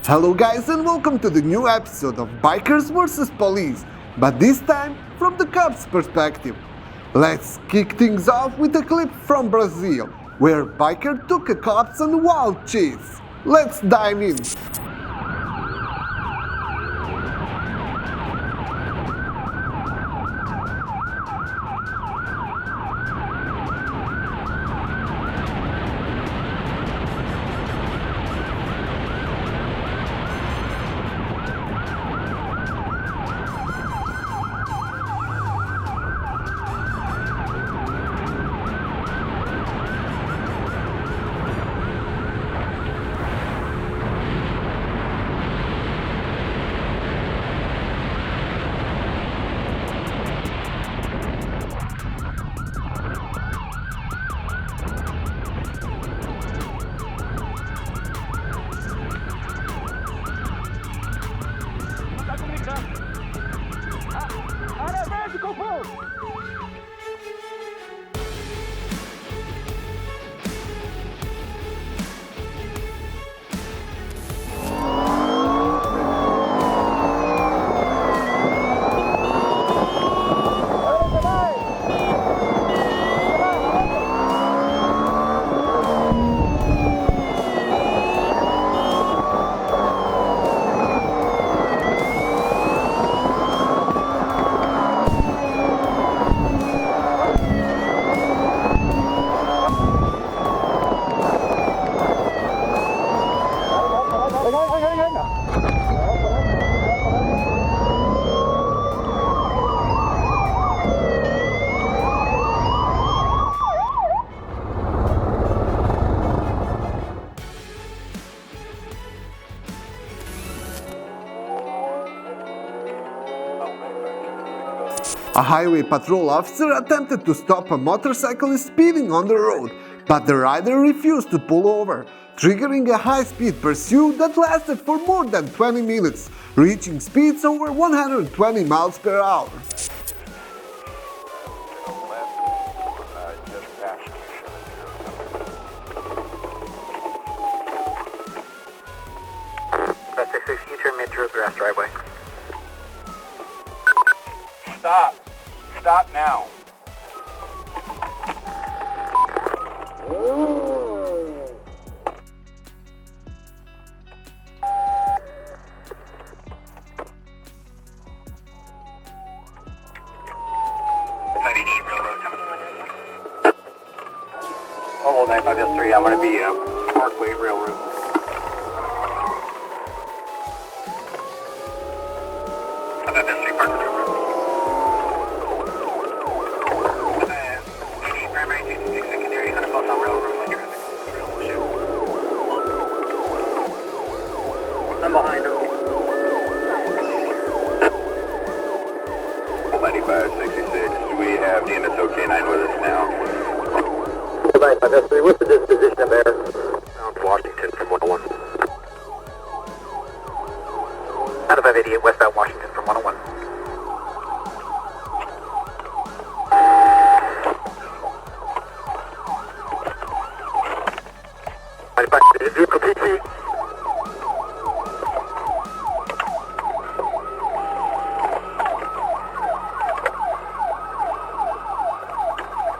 Hello guys and welcome to the new episode of Bikers vs Police, but this time from the cops' perspective. Let's kick things off with a clip from Brazil, where a biker took a cops on a wild chase. Let's dive in. A highway patrol officer attempted to stop a motorcyclist speeding on the road, but the rider refused to pull over, triggering a high-speed pursuit that lasted for more than 20 minutes, reaching speeds over 120 miles per hour. Driveway. Stop. Stop now. Oh, 95S3, I'm going to be Parkway Railroad. I'm behind him. 9566, we have the NSO K9 with us now. 95S3, what's the disposition of air? South Washington from 101. 9588, westbound Washington from 101. Vehicle PC.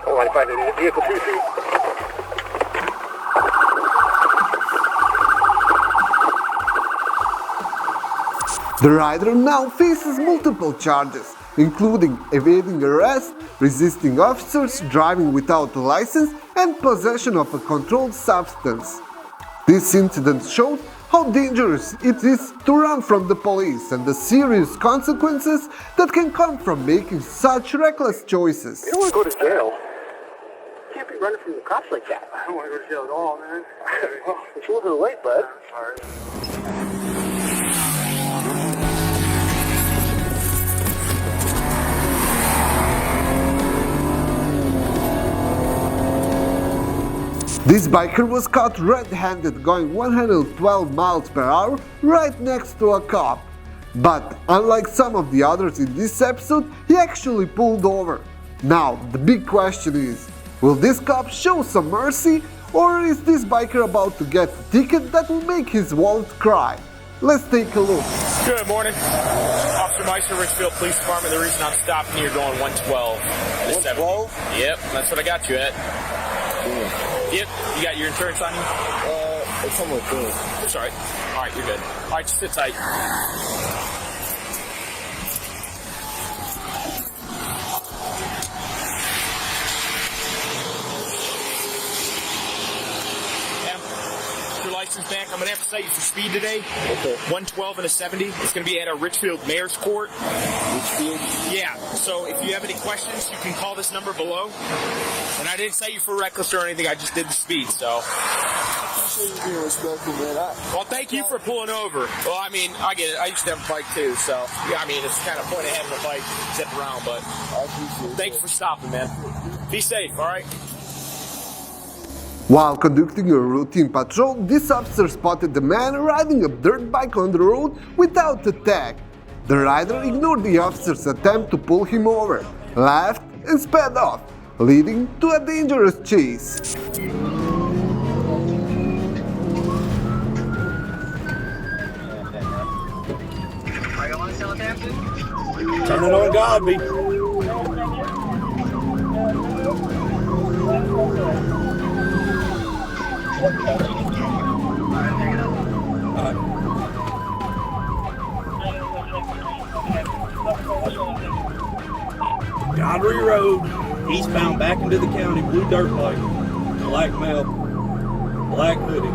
Oh, 9588, vehicle PC. The rider now faces multiple charges, including evading arrest, resisting officers, driving without a license, and possession of a controlled substance. This incident showed how dangerous it is to run from the police and the serious consequences that can come from making such reckless choices. You don't want to go to jail. You can't be running from the cops like that. I don't want to go to jail at all, man. Well, it's a little bit late, bud. Sorry. This biker was caught red-handed going 112 miles per hour right next to a cop. But unlike some of the others in this episode, he actually pulled over. Now, the big question is, will this cop show some mercy, or is this biker about to get a ticket that will make his wallet cry? Let's take a look. Good morning. Officer Meister, Richfield Police Department. The reason I'm stopping you, you're going 112. 112? Yep, that's what I got you at. Cool. Yep, you got your insurance on you? It's somewhere good. It's alright. Alright, you're good. Alright, just sit tight. License back. I'm going to have to cite you for speed today. Okay. 112 and a 70. It's going to be at our Richfield Mayor's Court. Richfield? Yeah. So if you have any questions, you can call this number below. And I didn't cite you for reckless or anything. I just did the speed, so. I'm sure you're being respectful, man. Well, thank you for pulling over. Well, I mean, I get it. I used to have a bike too, so. Yeah, I mean, it's kind of point of having a bike zip around, but. I appreciate it. Thank you for stopping, man. Be safe, all right? While conducting a routine patrol, this officer spotted the man riding a dirt bike on the road without a tag. The rider ignored the officer's attempt to pull him over, laughed and sped off, leading to a dangerous chase. Turn it on Godby. Godry Road, eastbound back into the county, blue dirt bike, black male, black hoodie.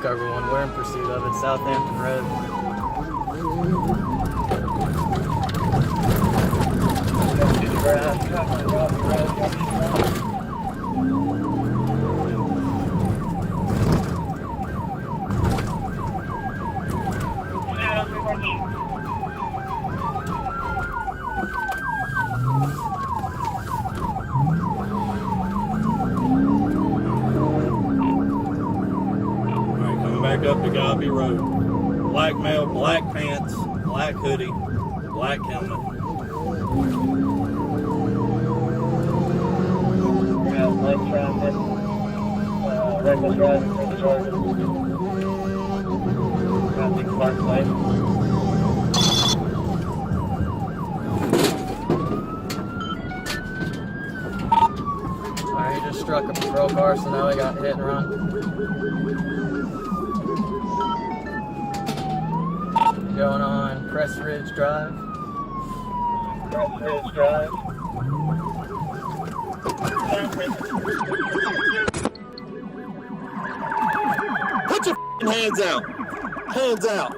Cover 1, we're in pursuit of it, Southampton Road. Back up to Godby Road. Black male, black pants, black hoodie, black helmet. Light traffic, reckless driving for the charges. Traffic park light. Alright, he just struck a patrol car, so now we got hit and run. Going on Crest Ridge Drive. Crest Ridge Drive. Put your hands out. Hands out.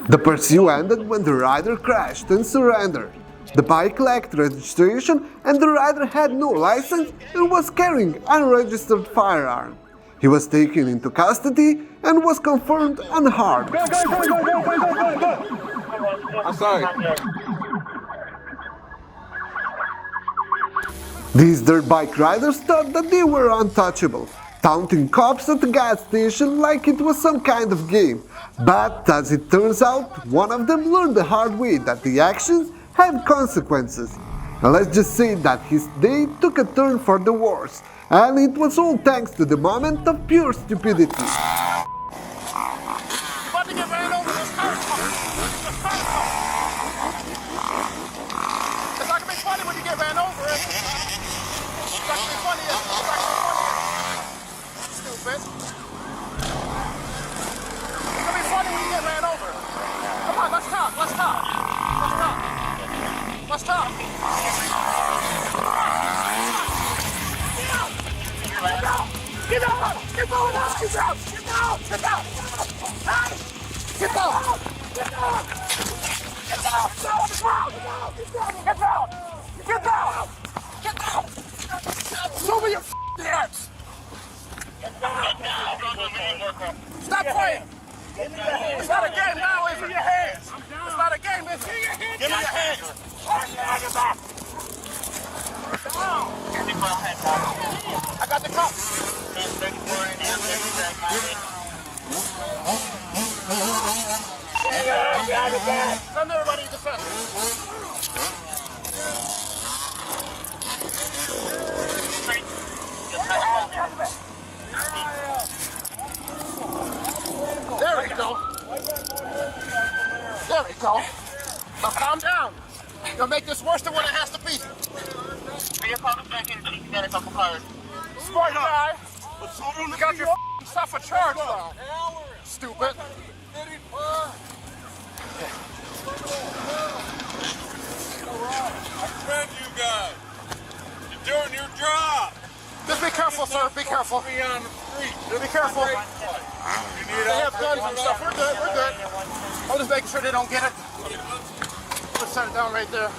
The pursuit ended when the rider crashed and surrendered. The bike lacked registration and the rider had no license and was carrying an unregistered firearm. He was taken into custody and was confirmed unharmed. Go! I'm sorry. These dirt bike riders thought that they were untouchable, taunting cops at the gas station like it was some kind of game. But as it turns out, one of them learned the hard way that the actions have consequences. And let's just say that his day took a turn for the worse, and it was all thanks to the moment of pure stupidity. Let's talk. Get out! Get out! Get out! Get out! Get out! Get out! Get out! Get out! Get out! Get out! Get out! Show me your hands! Stop playing! It's not a game now, is it? Your hands! It's not a game, is it? Give me your hands! I got the cup. Send everybody to defense. There we go. Now calm down. You'll make this worse than what it has to be. Can you call us back in so you can get a couple cars? Smart guy. You got your stuff a charge now. Stupid. I commend you guys. You're doing your job. Just be careful, sir. Be careful. Be on the street. Be careful. You need They have guns and stuff. We're good. We're good. I'm just making sure they don't get it. Let's set it down right there.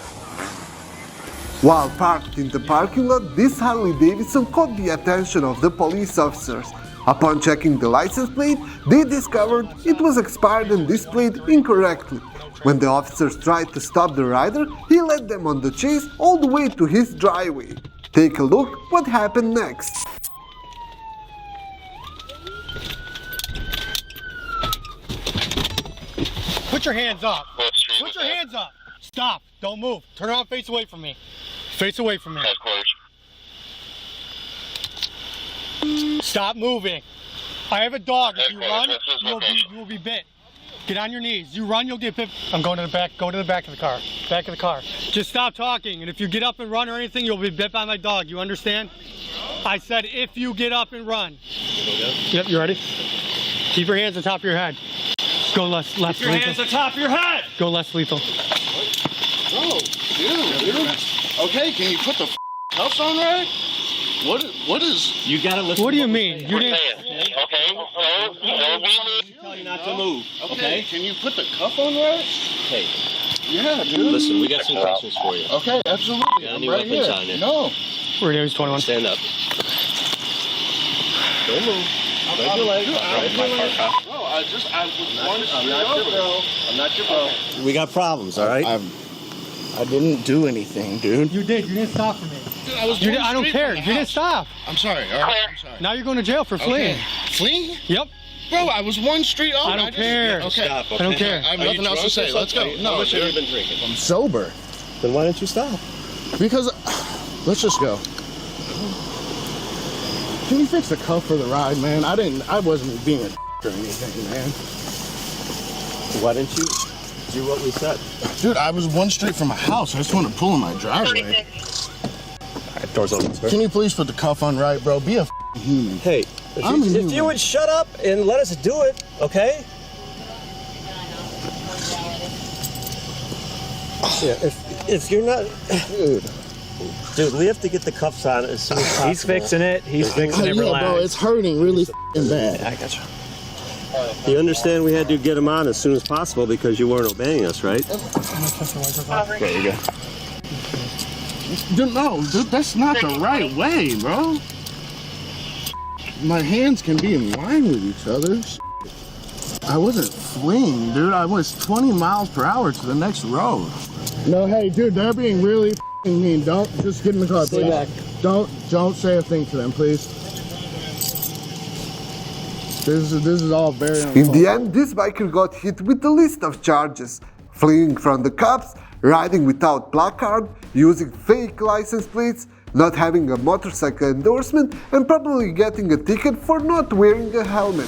While parked in the parking lot, this Harley Davidson caught the attention of the police officers. Upon checking the license plate, they discovered it was expired and displayed incorrectly. When the officers tried to stop the rider, he led them on the chase all the way to his driveway. Take a look what happened next. Put your hands up. Put your hands up. Stop. Don't move. Turn around, face away from me. Face away from me. Stop moving. I have a dog. If you run, you will be bit. Get on your knees. You run, you'll get bit. I'm going to the back. Go to the back of the car. Back of the car. Just stop talking. And if you get up and run or anything, you'll be bit by my dog. You understand? I said if you get up and run. Yep, you ready? Keep your hands on top of your head. Go less Keep your lethal. hands on top of your head. Go less lethal. Oh, dude. Okay, can you put the cuffs on right? What is... You gotta listen. What do you mean? You didn't. Tell you not to move. Okay, can you put the cuff on right? Hey, Yeah, dude. listen, we got some questions for you. Okay, absolutely. Got I'm any right weapons here. on you? No. We're Davis 21. Stand up. Don't move. Spread your legs. Spread your legs. No, I was one street over. I'm not your bro. We got problems, all right? I didn't do anything, dude. You did. You didn't stop for me. I was I don't care. You didn't stop. I'm sorry. All right, I'm sorry. Now you're going to jail for fleeing. Okay. Fleeing? Yep. Bro, I was one street over. I don't care. Okay. Stop, I don't care. I have nothing else to say. Let's go. How No, much have you dude. been drinking? I'm sober. Then why don't you stop? Because, let's just go. Can you fix the cuff for the ride, man? I wasn't being a or anything, man. Why didn't you do what we said? Dude, I was one street from my house. I just want to pull in my driveway. All right, doors open, sir. Can you please put the cuff on right, bro? Be a human. Hey, if you would shut up and let us do it, okay? Yeah, if you're not... Dude, we have to get the cuffs on as soon as possible. He's fixing it. He's fixing it. Yeah, Relax. bro, it's hurting really bad. I got you. You understand we had to get them on as soon as possible because you weren't obeying us, right? There you go. Dude, no, dude, that's not the right way, bro. My hands can be in line with each other. I wasn't fleeing, dude. I was 20 miles per hour to the next road. No, hey, dude, they're being really mean. Don't just get in the car, please. Stay back. Don't say a thing to them, please. This is all very In the end, this biker got hit with a list of charges: fleeing from the cops, riding without placard, using fake license plates, not having a motorcycle endorsement, and probably getting a ticket for not wearing a helmet.